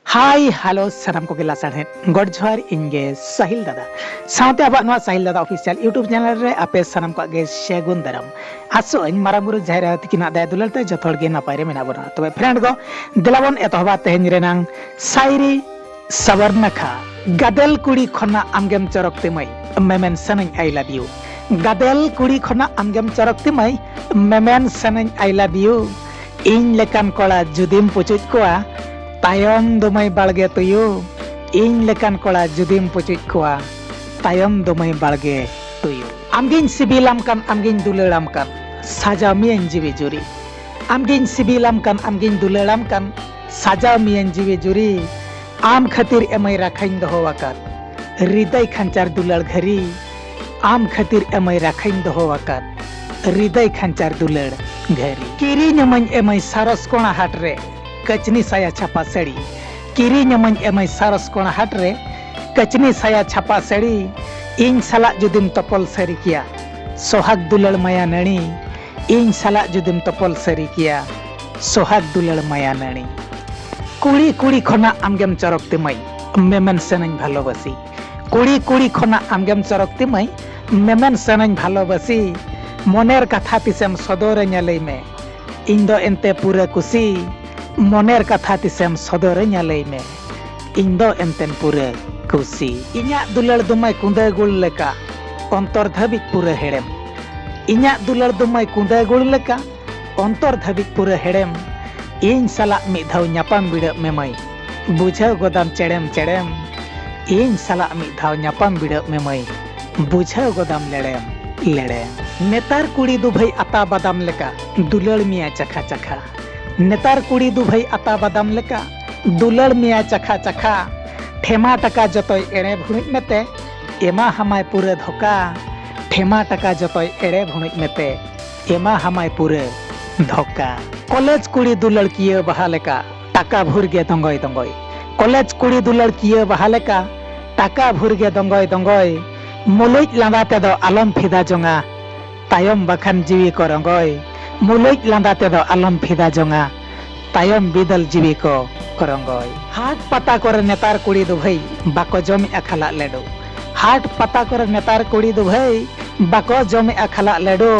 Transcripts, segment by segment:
Hi hello सानाम को गिला साढ़े गॉड जोहार इंगे साहिल दादा साउते अब साहिल दादा ऑफिशियल यूट्यूब चैनल रे आपे सानाम को आगे शेगुन दाराम आसो इन मारामुरु जाहिरा तिकिना दाय दुलालते जथोड़ गे नापाय रे मेना बना तबे फ्रेंड को दिलाबन एतहबा तेहन रेनांग सायरी सवर्णखा गादेल कुड़ी खना आमगेम चरकते मई मेमेन सनई आई लव यू गादेल कुड़ी खना आमगेम चरकते मई मेमेन सनई आई लव यू इन लेकान कोड़ा जुदिम पुचुज कोआ तायम दोमई बालगे तुयु इन लेकान कोड़ा जुदिम पुचुज कोआ तायम दोमई बालगे तुयु आमगिन सिबिलाम कान आमगिन दुलेड़ाम कान साजा मियन जीवी जुरी आमगिन सिबिलाम कान आमगिन दुलेड़ाम कान साजा मियन जीवी जुरी आम खातिर एमई राखाइन दोहोवाकात हृदय खंचार दुलड़ घरी आम खातिर एमई राखाइन दोहोवाकात हृदय खंचार दुलड़ घरी किरी नमन एमई सारस कोणा हाट रे कचनी साया छापा सड़ी किरी नमन एमई सारस कोणा हाट रे कचनी साया छापा सड़ी इन साला जुदिम तपल सरी किया सोहाग दुलड़ माया नणी इन साला जुदिम तपल सरी किया सोहाग दुलड़ माया नणी कुड़ी कुड़ी खना आमगेम चरकते मई मेमेन सेनन भालोबासी कुड़ी कुड़ी खना आमगेम चरकते मई मेमेन सेनन भालोबासी मनेर कथा तिसेम सदोरे ᱧᱮᱞᱮ ᱢᱮ ᱤᱧ ᱫᱚ ᱮᱱᱛᱮ ᱯᱩᱨᱟᱹ ᱠᱩᱥᱤ मनेर कथा तिसेम सदोरे ᱧᱮᱞᱮ ᱢᱮ ᱤᱧ ᱫᱚ ᱮᱱᱛᱮ ᱯᱩᱨᱟᱹ ᱠᱩᱥᱤ ᱤᱧᱟᱹᱜ ᱫᱩᱞᱟᱹᱲ ᱫᱚᱢᱟᱭ ᱠᱩᱸᱫᱟᱹ ᱜᱩᱲ ᱞᱮᱠᱟ ᱚᱱᱛᱚᱨ ᱫᱷᱟᱹᱵᱤᱡ ᱯᱩᱨᱟᱹ ᱦᱮᱲᱮᱢ ᱤᱧᱟᱹᱜ ᱫᱩᱞᱟᱹᱲ ᱫᱚᱢᱟᱭ ᱠᱩᱸᱫᱟᱹ ᱜᱩᱲ ᱞᱮᱠᱟᱚᱱᱛᱚᱨ ᱫᱷᱟᱹᱵᱤᱡ ᱯᱩᱨᱟᱹ ᱦᱮᱲᱮᱢ ᱤᱧ ᱥᱟᱞᱟᱜ ᱢᱤᱫ ᱫᱷᱟᱣ ᱧᱟᱯᱟᱢ ᱵᱤᱲᱟᱹᱜ ᱢᱮ ᱢᱟᱹᱭ ᱵᱩᱡᱷᱟᱹᱣ ᱜᱚᱫᱟᱢ ᱪᱮᱲᱮᱢ ᱪᱮᱲᱮᱢ ᱤᱧ ᱥᱟᱞᱟᱜ ᱢᱤᱫ ᱫᱷᱟᱣ ᱧᱟᱯᱟᱢ ᱵᱤᱲᱟᱹᱜ ᱢᱮ ᱢᱟᱹᱭ बुझाव गोदाम लेड़ेम लेड़े नेतार कुड़ी दु भाई आता बादाम लेका दुलड़ मिया चखा चखा नेतार कुड़ी दु भाई आता बादाम लेका दुलड़ मिया चखा चखा ठेमा टका जतोय एड़े भुणिज मेते एमा हमाय पूरे धोका ठेमा टका जतोय एड़े भुणिज मेते एमा हमाय पूरे धोका कॉलेज कुड़ी दुलड़ किए बहा लेका टाका भुरगे दंगय दंगय कॉलेज कुड़ी दुलड़ किए बहा लेका टाका भुरगे दंगय दंगय मुलुज लांदा तेदो आलम फिदा जोंगा तायम बखान जीवी को रंगय मुलुज लांदा तेदो आलम फिदा जोंगा तायम बिदल जीवी को रंगय हाट पता करे नेतार कुड़ी दु भाई बाको जमी अखला लेडो हाट पता करे नेतार कुड़ी दु भाई बाको जमी अखला लेडो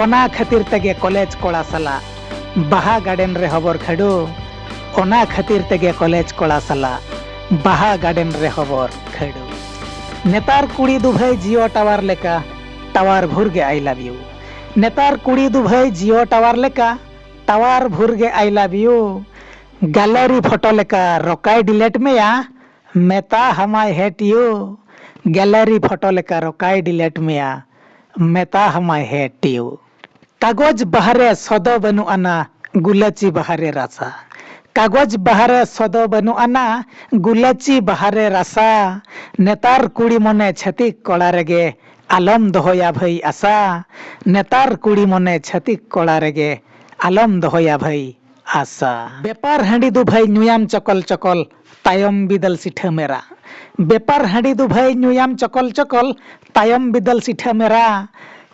ओना खातिर तेगे कॉलेज कोड़ा साला बाहा गार्डन रे हबर खडो ओना खातिर तेगे कॉलेज कोड़ा साला बाहा गार्डन रे हबर खडो नेतार कुड़ी दु भाई जियो टावर लेका टावर भुरगे आई लव यू नेतार कुड़ी दु भाई जियो टावर लेका टावर भुरगे I love you gallery photo लेका रोकाई डिलीट में या मेता हमाय हेट यू गैलरी फोटो लेका रोकाई डिलीट में या मेता हमाय हेट यू कागज बहारे सदो बनु आना गुलची बहारे रासा कागज बहारे सदो बनु आना गुलची बहारे रासा नेतार कुड़ी मने छतिक कोड़ा रेगे आलम दोहोया भाई आशा नेतार कुड़ी मने छतिक कोड़ा रेगे आलम दोहोया भाई आशा बेपार हांडी दु भाई नुयाम चकल चकल तायम बिदल सिठा मेरा बेपार हांडी दु भाई नुयाम चकल चकल तायम बिदल सिठा मेरा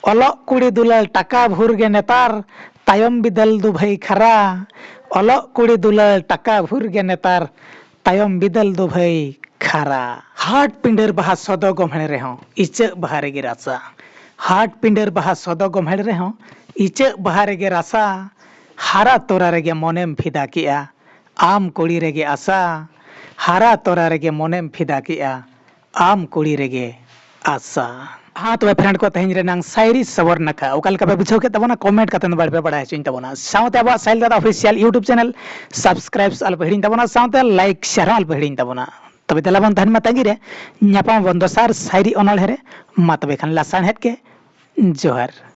अलग कुड़ी दुलाल टाका भुरगे नेतार तायम बिदल दु भाई खरा अलग कुड़ी दुलाल टाका भुरगे नेतार तायम बिदल दु भाई खारा हाट पिंडर बहा सदो गमहेड़ रे हो इचक बहा रेगे रासा हाट पिंडर बहा सदो गमहेड़ रे हो इचक बहा रेगे रासा हारा तोरा रेगे मोनेम फिदा किया आम कुड़ी रेगे आशा हारा तोरा रेगे मोनेम फिदा किया आम कुड़ी रेगे आशा हाँ तो फ्रेंड को तेहन रेनांग सायरी सवर्णखा ओकल का बुझाव के तबना कमेंट कते बाड़े बड़ा चिन तबना साउते अब साहिल दादा ऑफिशियल यूट्यूब चैनल सब्सक्राइब अल पहिड़िन तबना साउते लाइक शेयर अल पहिड़िन तबना तबे तेलाबन धन मतंगी रे न्यापाम बंदोसार सायरी अनल हेरे मा तबे खान लासान हेत के जोहार।